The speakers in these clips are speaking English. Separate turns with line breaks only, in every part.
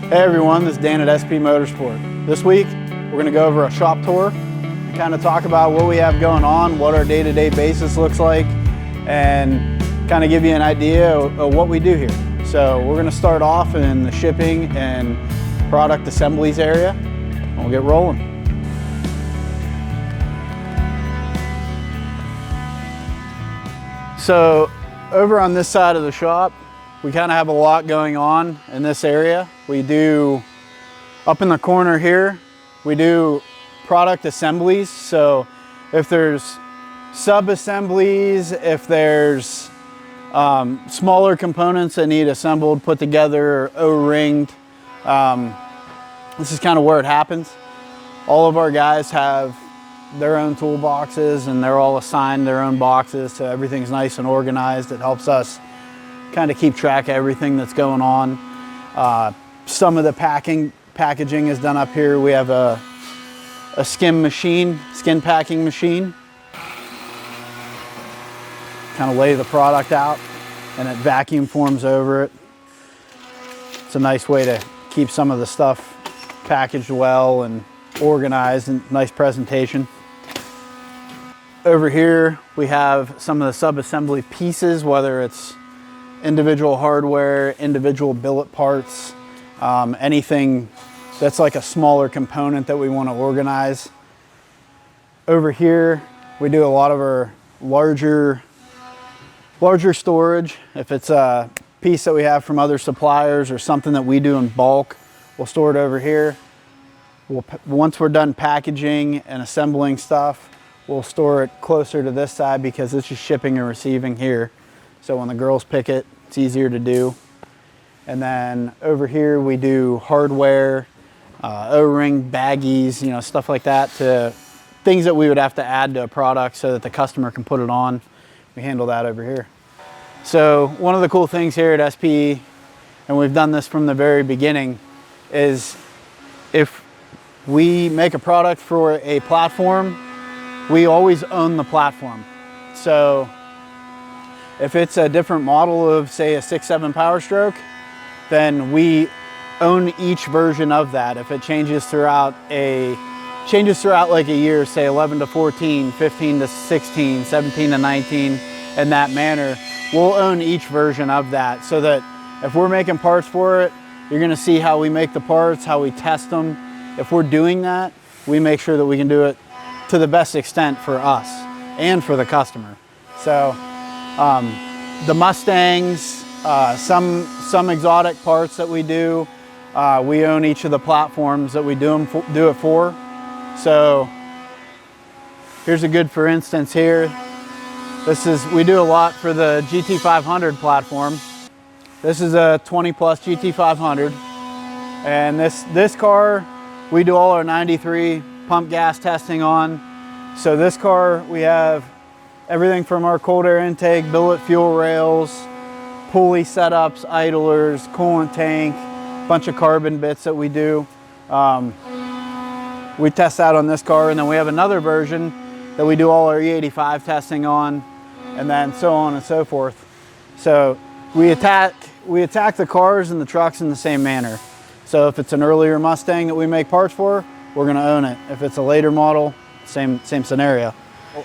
Hey everyone, this is Dan at SPE Motorsport. This week, we're going to go over a shop tour, kind of talk about what we have going on, what our day-to-day basis looks like, and kind of give you an idea of what we do here. So we're going to start off in the shipping and product assemblies area, and we'll get rolling. So over on this side of the shop, we kind of have a lot going on in this area. We do, up in the corner here, we do product assemblies. So if there's sub-assemblies, if there's smaller components that need assembled, put together, or O-ringed, this is kind of where it happens. All of our guys have their own toolboxes and they're all assigned their own boxes, so everything's nice and organized. It helps us kind of keep track of everything that's going on. Some of the packaging is done up here. We have a skin packing machine. Kind of lay the product out and it vacuum forms over it. It's a nice way to keep some of the stuff packaged well and organized and nice presentation. Over here we have some of the sub-assembly pieces, whether it's individual hardware, individual billet parts, anything that's like a smaller component that we want to organize. Over here we do a lot of our larger storage. If it's a piece that we have from other suppliers or something that we do in bulk, we'll store it over here. Once we're done packaging and assembling stuff, we'll store it closer to this side because it's just shipping and receiving here. So when the girls pick it, it's easier to do. And then over here we do hardware, O-ring, baggies, you know, stuff like that, to things that we would have to add to a product so that the customer can put it on. We handle that over here. So one of the cool things here at SPE, and we've done this from the very beginning, is if we make a product for a platform, we always own the platform. So if it's a different model of, say, a 6.7 Power Stroke, then we own each version of that. If it changes throughout like a year, say 11 to 14, 15 to 16, 17 to 19, in that manner, we'll own each version of that, so that if we're making parts for it, you're gonna see how we make the parts, how we test them. If we're doing that, we make sure that we can do it to the best extent for us and for the customer. So the Mustangs, some exotic parts that we do, we own each of the platforms that we do it for. So here's a good for instance here. We do a lot for the GT500 platform. This is a 20 plus GT500, and this car we do all our 93 pump gas testing on. So this car, we have everything from our cold air intake, billet fuel rails, pulley setups, idlers, coolant tank, bunch of carbon bits that we do. We test that on this car, and then we have another version that we do all our E85 testing on, and then so on and so forth. So we attack the cars and the trucks in the same manner. So if it's an earlier Mustang that we make parts for, we're gonna own it. If it's a later model, same scenario.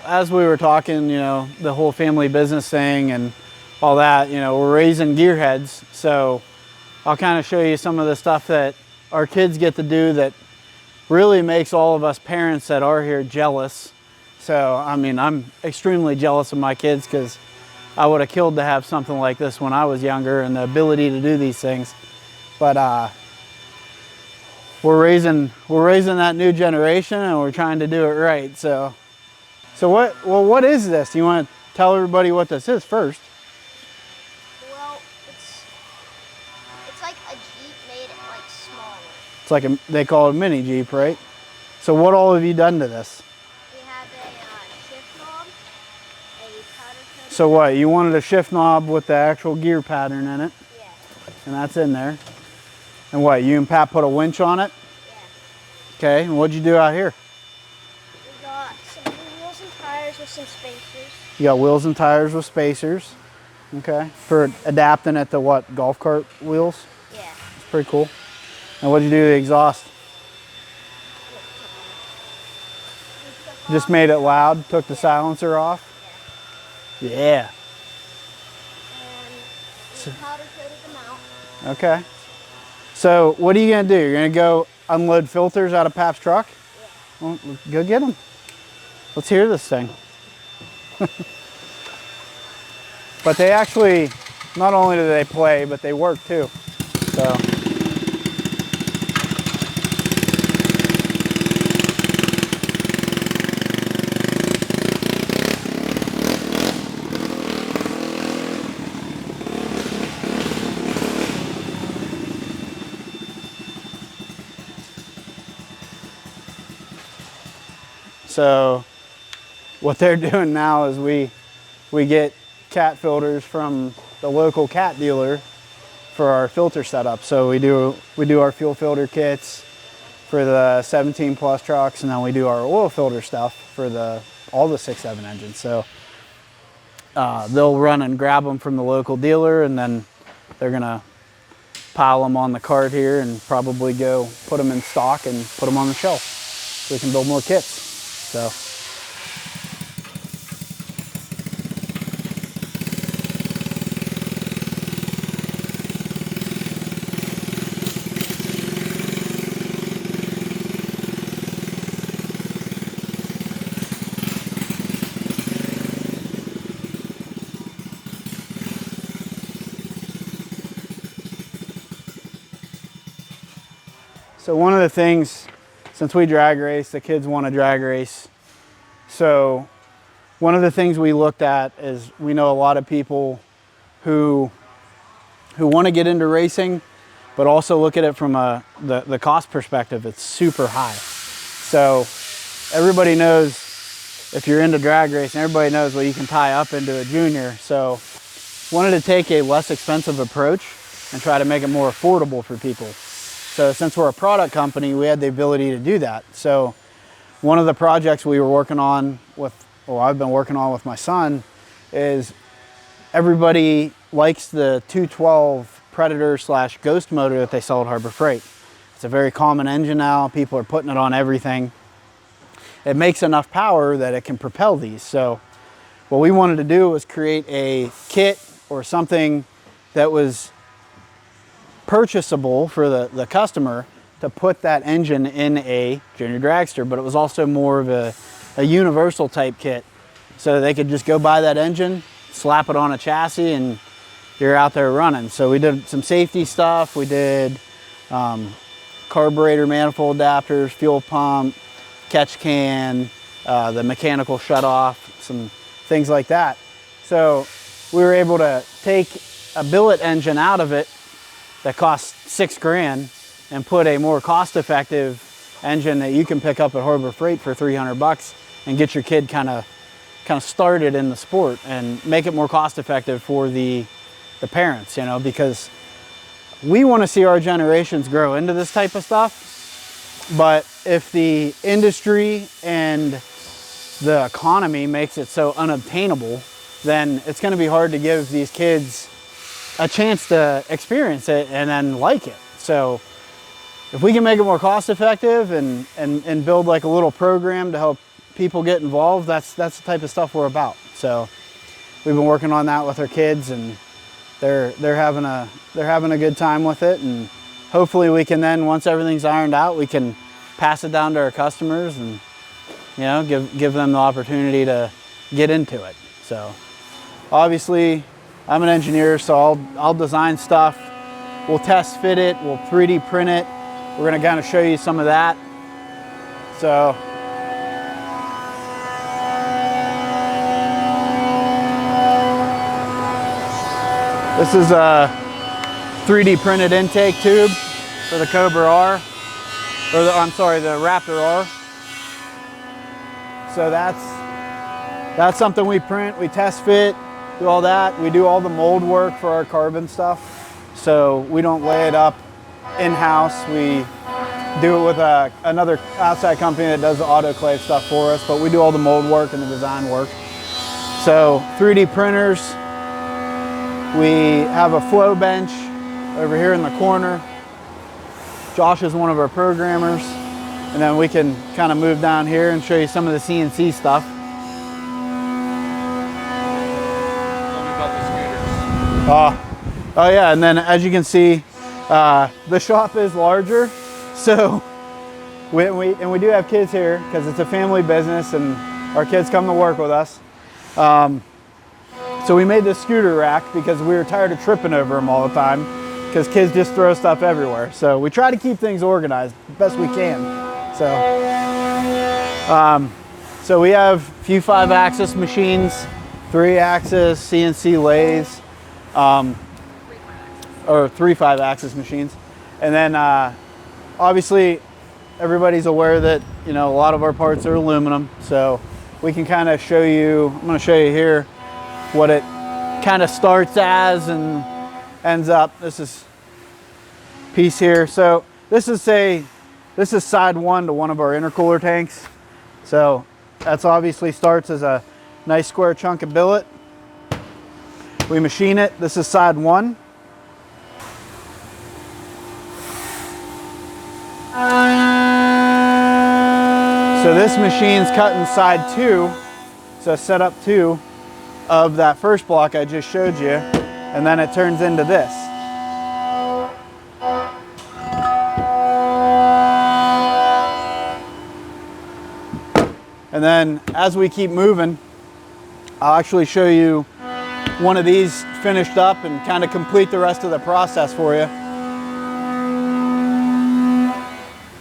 As we were talking, you know, the whole family business thing and all that, you know, we're raising gearheads. So I'll kind of show you some of the stuff that our kids get to do that really makes all of us parents that are here jealous. So, I mean, I'm extremely jealous of my kids because I would have killed to have something like this when I was younger and the ability to do these things. But we're raising that new generation, and we're trying to do it right. So what is this? You want to tell everybody what this is first?
Well, it's like a Jeep made like smaller.
It's like they call it a mini Jeep, right? So what all have you done to this?
We have a shift knob, a powder coating.
So what, you wanted a shift knob with the actual gear pattern in it?
Yeah.
And that's in there. And what, you and Pat put a winch on it?
Yeah.
Okay, and what'd you do out here?
We got some wheels and tires with some spacers.
You got wheels and tires with spacers. Okay, for adapting it to what, golf cart wheels?
Yeah.
It's pretty cool. And what'd you do to the exhaust? Just made it loud, took the silencer off? Yeah.
And we powder coated them out.
Okay. So what are you gonna do? You're gonna go unload filters out of Pap's truck?
Yeah.
Well, go get them. Let's hear this thing. But they actually, not only do they play, but they work too. So. So what they're doing now is we get cat filters from the local cat dealer for our filter setup. So we do our fuel filter kits for the 17 plus trucks, and then we do our oil filter stuff for all the 6.7 engines. So they'll run and grab them from the local dealer, and then they're gonna pile them on the cart here and probably go put them in stock and put them on the shelf so we can build more kits. So. So one of the things, since we drag race, the kids want to drag race. So one of the things we looked at is we know a lot of people who want to get into racing, but also look at it from the cost perspective. It's super high. So everybody knows, if you're into drag racing, everybody knows what you can tie up into a junior. So wanted to take a less expensive approach and try to make it more affordable for people. So since we're a product company, we had the ability to do that. So one of the projects we were working on I've been working on with my son, is everybody likes the 212 Predator / Ghost motor that they sell at Harbor Freight. It's a very common engine now. People are putting it on everything. It makes enough power that it can propel these. So what we wanted to do was create a kit or something that was purchasable for the customer to put that engine in a junior dragster, but it was also more of a universal type kit. So they could just go buy that engine, slap it on a chassis, and you're out there running. So we did some safety stuff. We did carburetor manifold adapters, fuel pump, catch can, the mechanical shutoff, some things like that. So we were able to take a billet engine out of it that costs $6 grand and put a more cost-effective engine that you can pick up at Harbor Freight for $300 and get your kid kind of started in the sport and make it more cost-effective for the parents, you know, because we want to see our generations grow into this type of stuff. But if the industry and the economy makes it so unobtainable, then it's going to be hard to give these kids a chance to experience it and then like it. So if we can make it more cost effective and build like a little program to help people get involved, that's the type of stuff we're about. So we've been working on that with our kids, and they're having a good time with it, and hopefully we can then, once everything's ironed out, we can pass it down to our customers and, you know, give them the opportunity to get into it. So obviously I'm an engineer, so I'll design stuff. We'll test fit it, we'll 3D print it. We're gonna kind of show you some of that. So this is a 3D printed intake tube for the Cobra R, or the Raptor R. So that's something we print, we test fit, do all that. We do all the mold work for our carbon stuff. So we don't lay it up in-house. We do it with another outside company that does the autoclave stuff for us, but we do all the mold work and the design work. So 3D printers. We have a flow bench over here in the corner. Josh is one of our programmers. And then we can kind of move down here and show you some of the CNC stuff.
Tell me about the scooters.
Oh yeah, and then as you can see, the shop is larger. So we do have kids here because it's a family business and our kids come to work with us. So we made this scooter rack because we were tired of tripping over them all the time because kids just throw stuff everywhere. So we try to keep things organized the best we can. So we have a few 5-axis machines, 3-axis CNC lathes, or 3 5-axis machines. And then obviously everybody's aware that, you know, a lot of our parts are aluminum. So we can kind of show you, I'm going to show you here what it kind of starts as and ends up. This is piece here. So this is side 1 to one of our intercooler tanks. So that's obviously starts as a nice square chunk of billet. We machine it. This is side 1. So this machine's cutting side 2. So setup 2 of that first block I just showed you. And then it turns into this. And then as we keep moving, I'll actually show you one of these finished up and kind of complete the rest of the process for you.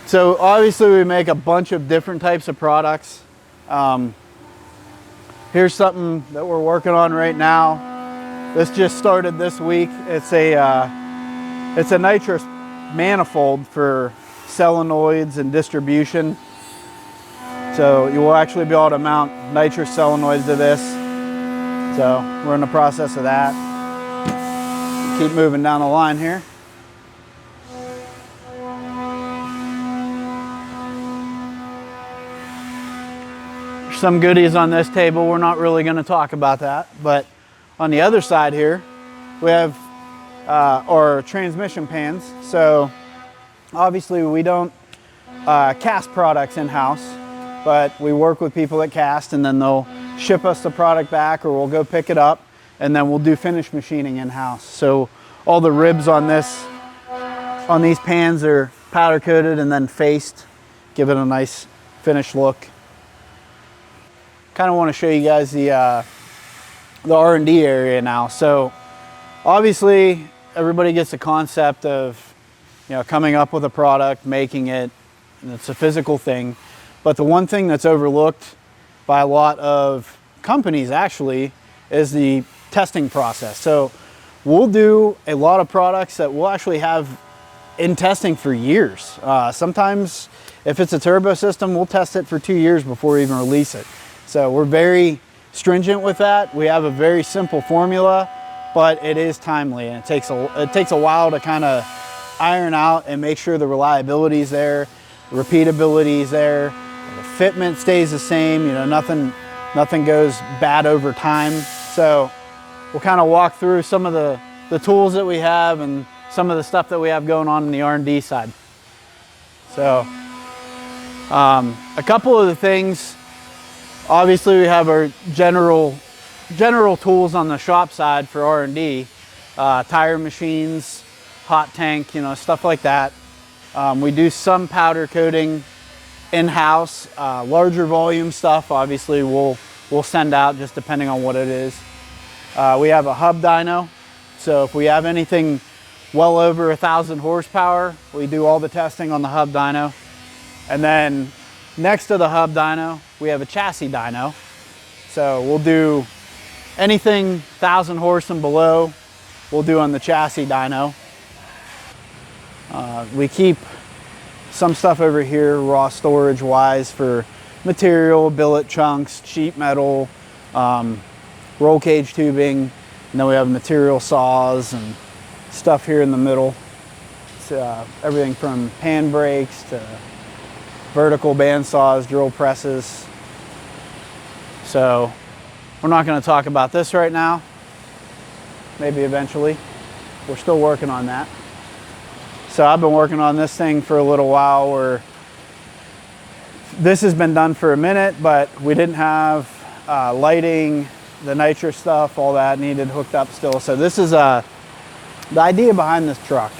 So obviously we make a bunch of different types of products. Here's something that we're working on right now. This just started this week. It's a nitrous manifold for solenoids and distribution. So you will actually be able to mount nitrous solenoids to this. So we're in the process of that. Keep moving down the line here. There's some goodies on this table. We're not really going to talk about that. But on the other side here, we have our transmission pans. So obviously we don't cast products in-house, but we work with people that cast, and then they'll ship us the product back, or we'll go pick it up, and then we'll do finish machining in-house. So all the ribs on these pans are powder coated and then faced, give it a nice finished look. Kind of want to show you guys the R&D area now. So obviously everybody gets the concept of, you know, coming up with a product, making it, and it's a physical thing. But the one thing that's overlooked by a lot of companies actually is the testing process. So we'll do a lot of products that we'll actually have in testing for years. Sometimes if it's a turbo system, we'll test it for 2 years before we even release it. So we're very stringent with that. We have a very simple formula, but it is timely, and it takes a while to kind of iron out and make sure the reliability is there, repeatability is there. The fitment stays the same, you know, nothing goes bad over time. So we'll kind of walk through some of the tools that we have and some of the stuff that we have going on in the R&D side. So a couple of the things, obviously we have our general tools on the shop side for R&D, tire machines, hot tank, you know, stuff like that. We do some powder coating in-house. Larger volume stuff obviously we'll send out just depending on what it is. We have a hub dyno, so if we have anything well over 1,000 horsepower, we do all the testing on the hub dyno. And then next to the hub dyno we have a chassis dyno, so we'll do anything 1,000 horse and below we'll do on the chassis dyno. We keep some stuff over here raw storage wise for material, billet chunks, sheet metal, roll cage tubing, and then we have material saws and stuff here in the middle. It's, everything from pan brakes to vertical band saws, drill presses. So we're not going to talk about this right now. Maybe eventually. We're still working on that. So I've been working on this thing for a little while, where this has been done for a minute, but we didn't have lighting, the nitrous stuff, all that needed hooked up still. So this is the idea behind this truck.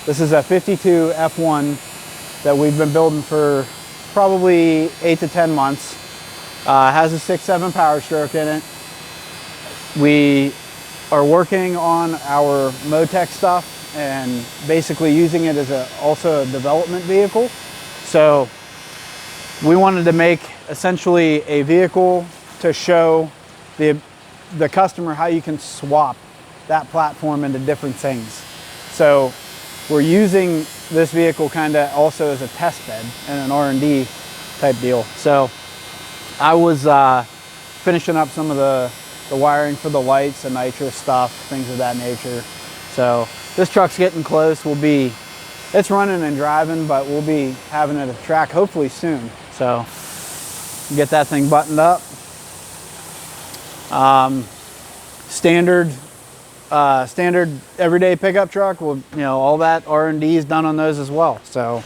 This is a 52 F1 that we've been building for probably 8 to 10 months. Has a 6.7 power stroke in it. We are working on our Motec stuff and basically using it as also a development vehicle. So we wanted to make essentially a vehicle to show the customer how you can swap that platform into different things. So we're using this vehicle kind of also as a test bed and an R&D type deal. So I was finishing up some of the wiring for the lights, the nitrous stuff, things of that nature. So this truck's getting close. It's running and driving, but we'll be having it at the track hopefully soon. So get that thing buttoned up. Standard everyday pickup truck. Well, all that R&D is done on those as well. So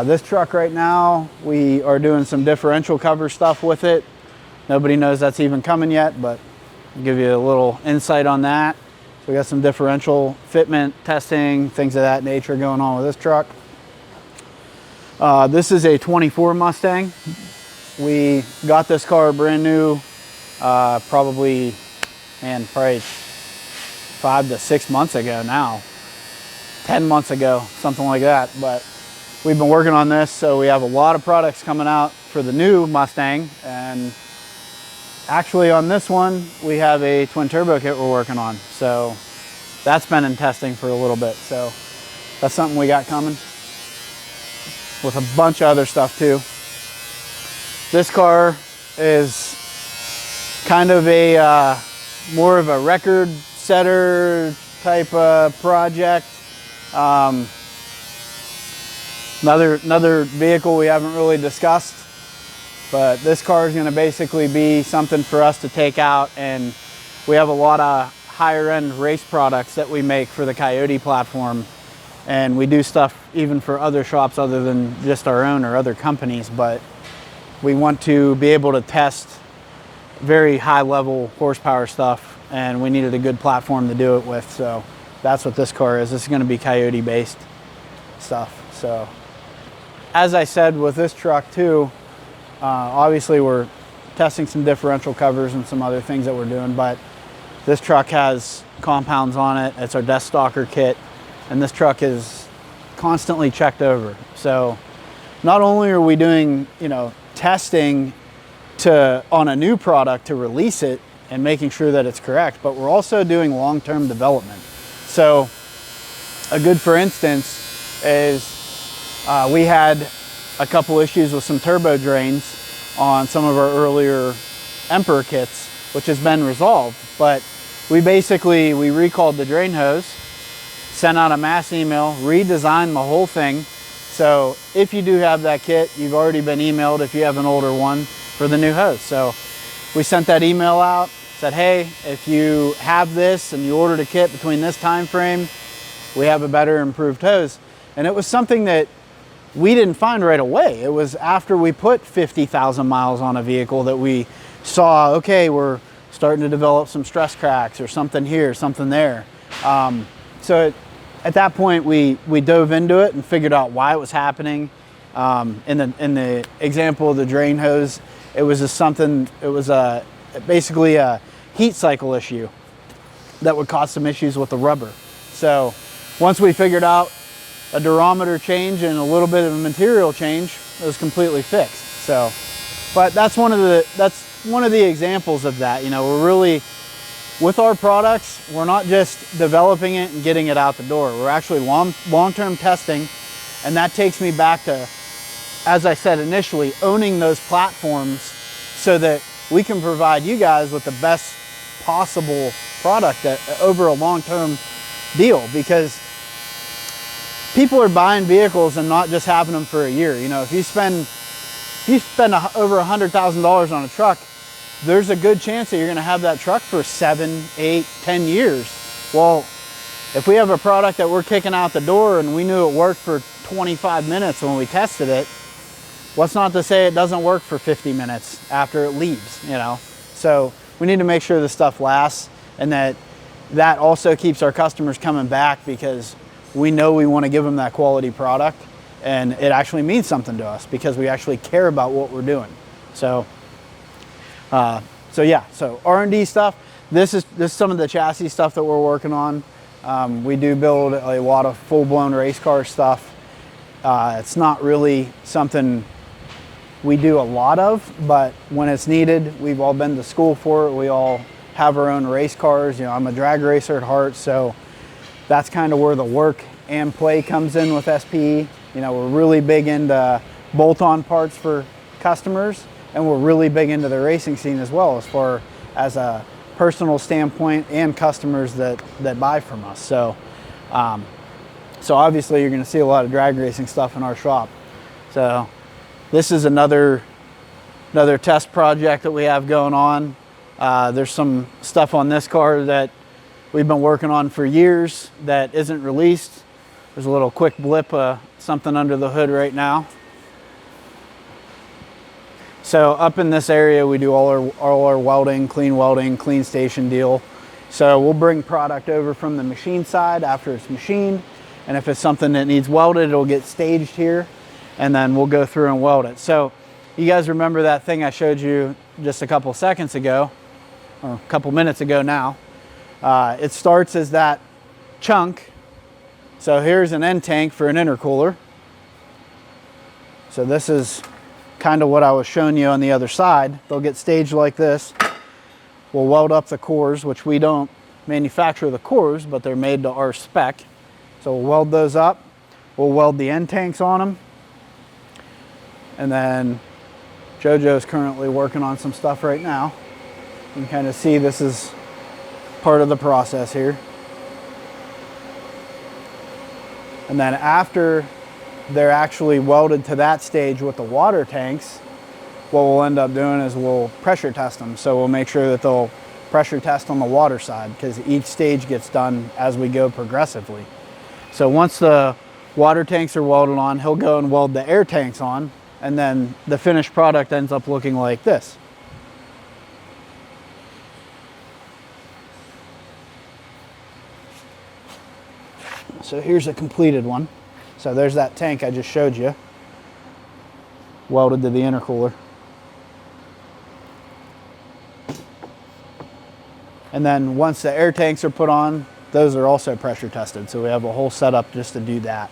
this truck right now, we are doing some differential cover stuff with it. Nobody knows that's even coming yet, but I'll give you a little insight on that. So we got some differential fitment testing, things of that nature going on with this truck. This is a 24 Mustang. We got this car brand new, probably 5 to 6 months ago now. 10 months ago, something like that. But we've been working on this, so we have a lot of products coming out for the new Mustang. And actually on this one, we have a twin turbo kit we're working on. So that's been in testing for a little bit. So that's something we got coming, with a bunch of other stuff too. This car is kind of a more of a record setter type project. Another vehicle we haven't really discussed, but this car is going to basically be something for us to take out, and we have a lot of higher end race products that we make for the Coyote platform, and we do stuff even for other shops other than just our own or other companies, but we want to be able to test very high level horsepower stuff, and we needed a good platform to do it with. So that's what this car is. This is going to be Coyote based stuff. So as I said with this truck too, obviously we're testing some differential covers and some other things that we're doing, but this truck has compounds on it. It's our Death Stalker kit, and this truck is constantly checked over. So not only are we doing testing on a new product to release it and making sure that it's correct, but we're also doing long-term development. So a good for instance is we had a couple issues with some turbo drains on some of our earlier Emperor kits, which has been resolved, but we recalled the drain hose, sent out a mass email, redesigned the whole thing. So if you do have that kit, you've already been emailed if you have an older one for the new hose. So we sent that email out, said, hey, if you have this and you ordered a kit between this time frame, we have a better improved hose. And it was something that we didn't find right away. It was after we put 50,000 miles on a vehicle that we saw, okay, we're starting to develop some stress cracks or something here, something there. So at that point, we dove into it and figured out why it was happening. In the example of the drain hose, it was basically a heat cycle issue that would cause some issues with the rubber. So once we figured out a durometer change and a little bit of a material change, it was completely fixed. So, but that's one of the examples of that. We're really, with our products, we're not just developing it and getting it out the door. We're actually long-term testing, and that takes me back to, as I said initially, owning those platforms so that we can provide you guys with the best possible product over a long-term deal, because people are buying vehicles and not just having them for a year. If you spend over $100,000 on a truck, there's a good chance that you're going to have that truck for 7, 8, 10 years. Well, If we have a product that we're kicking out the door and we knew it worked for 25 minutes when we tested it, what's not to say it doesn't work for 50 minutes after it leaves, you know? So we need to make sure the stuff lasts, and that also keeps our customers coming back, because we know we want to give them that quality product, and it actually means something to us because we actually care about what we're doing. So, yeah, so R&D stuff. This is some of the chassis stuff that we're working on. We do build a lot of full-blown race car stuff. It's not really something we do a lot of, but when it's needed, we've all been to school for it. We all have our own race cars. You know, I'm a drag racer at heart, so that's kind of where the work and play comes in with SPE. You know, we're really big into bolt-on parts for customers, and we're really big into the racing scene as well, as far as a personal standpoint and customers that buy from us. So, so obviously you're going to see a lot of drag racing stuff in our shop. So this is another test project that we have going on. There's some stuff on this car that we've been working on for years that isn't released. There's a little quick blip, something under the hood right now. So up in this area, we do all our welding, clean station deal. So we'll bring product over from the machine side after it's machined. And if it's something that needs welded, it'll get staged here, and then we'll go through and weld it. So you guys remember that thing I showed you just a couple seconds ago, or a couple minutes ago now. It starts as that chunk. So here's an end tank for an intercooler. So this is kind of what I was showing you on the other side. They'll get staged like this. We'll weld up the cores, which we don't manufacture the cores, but they're made to our spec. So we'll weld those up. We'll weld the end tanks on them. And then JoJo's currently working on some stuff right now. You can kind of see this is part of the process here. And then after they're actually welded to that stage with the water tanks, what we'll end up doing is we'll pressure test them. So we'll make sure that they'll pressure test on the water side, because each stage gets done as we go progressively. So once the water tanks are welded on, he'll go and weld the air tanks on, and then the finished product ends up looking like this. So here's a completed one. So there's that tank I just showed you, welded to the intercooler. And then once the air tanks are put on, those are also pressure tested. So we have a whole setup just to do that.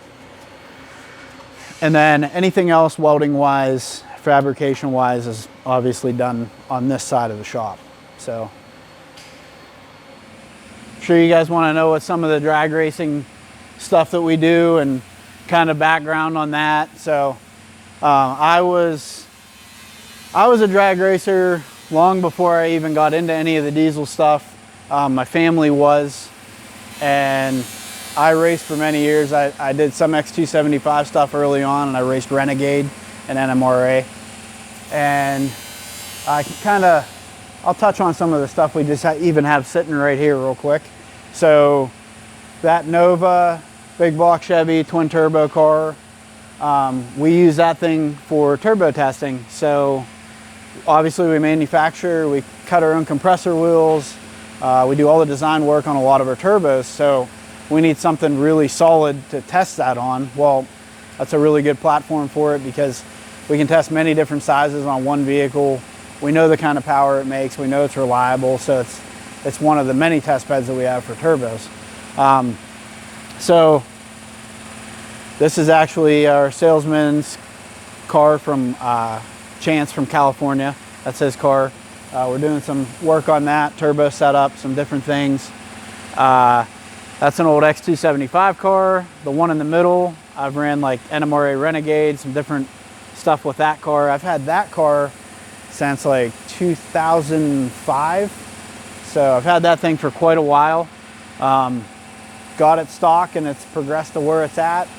And then anything else welding wise, fabrication wise, is obviously done on this side of the shop. So I'm sure you guys want to know what some of the drag racing stuff that we do and kind of background on that. So I was a drag racer long before I even got into any of the diesel stuff. My family was, and I raced for many years. I did some X275 stuff early on, and I raced Renegade and NMRA. And I'll touch on some of the stuff we just even have sitting right here real quick. So that Nova big block Chevy twin turbo car, we use that thing for turbo testing. So obviously we manufacture, we cut our own compressor wheels, we do all the design work on a lot of our turbos. So we need something really solid to test that on. Well, that's a really good platform for it, because we can test many different sizes on one vehicle. We know the kind of power it makes, we know it's reliable, so it's one of the many test beds that we have for turbos. So this is actually our salesman's car from Chance from California. That's his car. We're doing some work on that, turbo setup, some different things. That's an old X275 car. The one in the middle, I've ran like NMRA Renegade, some different stuff with that car. I've had that car since like 2005. So I've had that thing for quite a while. Got it stock, and it's progressed to where it's at.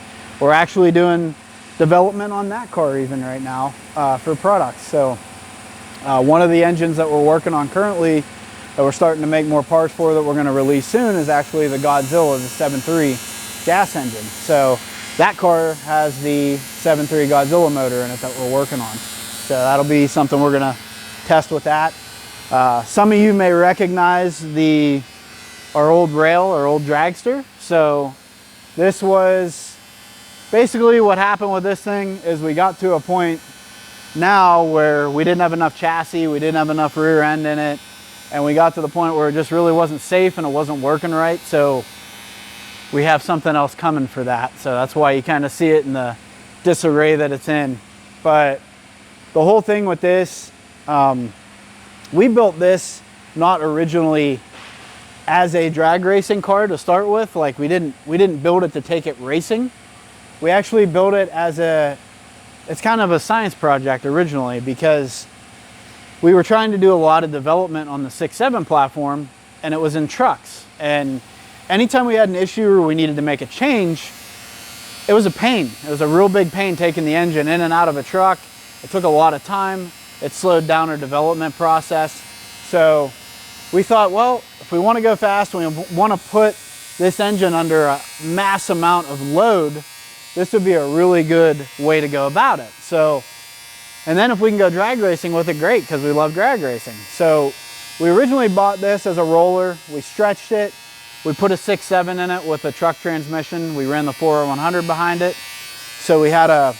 We're actually doing development on that car even right now for products. So one of the engines that we're working on currently that we're starting to make more parts for that we're going to release soon is actually the Godzilla, the 7.3 gas engine. So that car has the 7.3 Godzilla motor in it that we're working on. So that'll be something we're going to test with that. Some of you may recognize our old rail, our old dragster. So this was basically what happened with this thing is we got to a point now where we didn't have enough chassis, we didn't have enough rear end in it, and we got to the point where it just really wasn't safe and it wasn't working right. So we have something else coming for that. So that's why you kind of see it in the disarray that it's in. But the whole thing with this, we built this not originally as a drag racing car to start with. Like we didn't build it to take it racing. We actually built it as it's kind of a science project originally, because we were trying to do a lot of development on the 6.7 platform, and it was in trucks. And anytime we had an issue or we needed to make a change, it was a pain. It was a real big pain taking the engine in and out of a truck. It took a lot of time. It slowed down our development process. So we thought, well, if we want to go fast and we want to put this engine under a mass amount of load, this would be a really good way to go about it. So, and then if we can go drag racing with it, great, because we love drag racing. So we originally bought this as a roller. We stretched it. We put a 6.7 in it with a truck transmission. We ran the 4R100 behind it. So we had a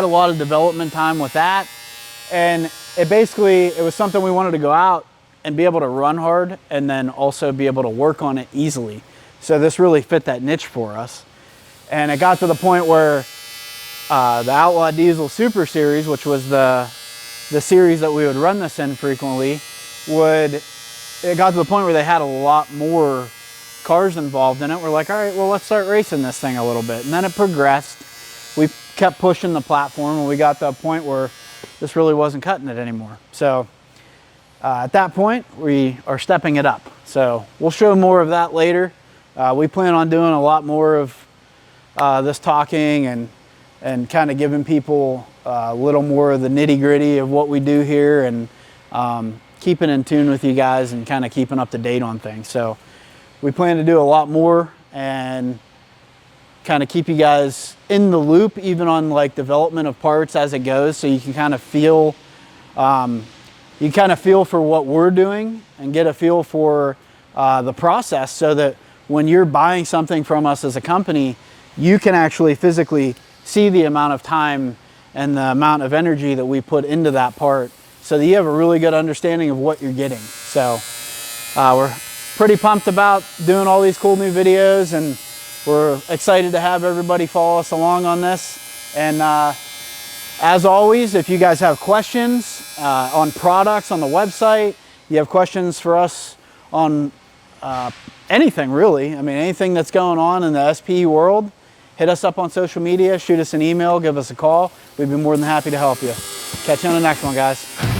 lot of development time with that. And it was something we wanted to go out and be able to run hard and then also be able to work on it easily. So this really fit that niche for us. And it got to the point where the Outlaw Diesel Super Series, which was the series that we would run this in frequently, it got to the point where they had a lot more cars involved in it. We're like, all right, well, let's start racing this thing a little bit. And then it progressed. We kept pushing the platform, and we got to a point where this really wasn't cutting it anymore. So at that point, we are stepping it up. So we'll show more of that later. We plan on doing a lot more of this talking and kind of giving people a little more of the nitty gritty of what we do here, and keeping in tune with you guys and kind of keeping up to date on things. So we plan to do a lot more and kind of keep you guys in the loop, even on like development of parts as it goes, so you can kind of feel for what we're doing and get a feel for the process, so that when you're buying something from us as a company, you can actually physically see the amount of time and the amount of energy that we put into that part, so that you have a really good understanding of what you're getting. So we're pretty pumped about doing all these cool new videos, and we're excited to have everybody follow us along on this. And as always, if you guys have questions on products on the website, you have questions for us on anything really, I mean, anything that's going on in the SPE world, hit us up on social media, shoot us an email, give us a call. We'd be more than happy to help you. Catch you on the next one, guys.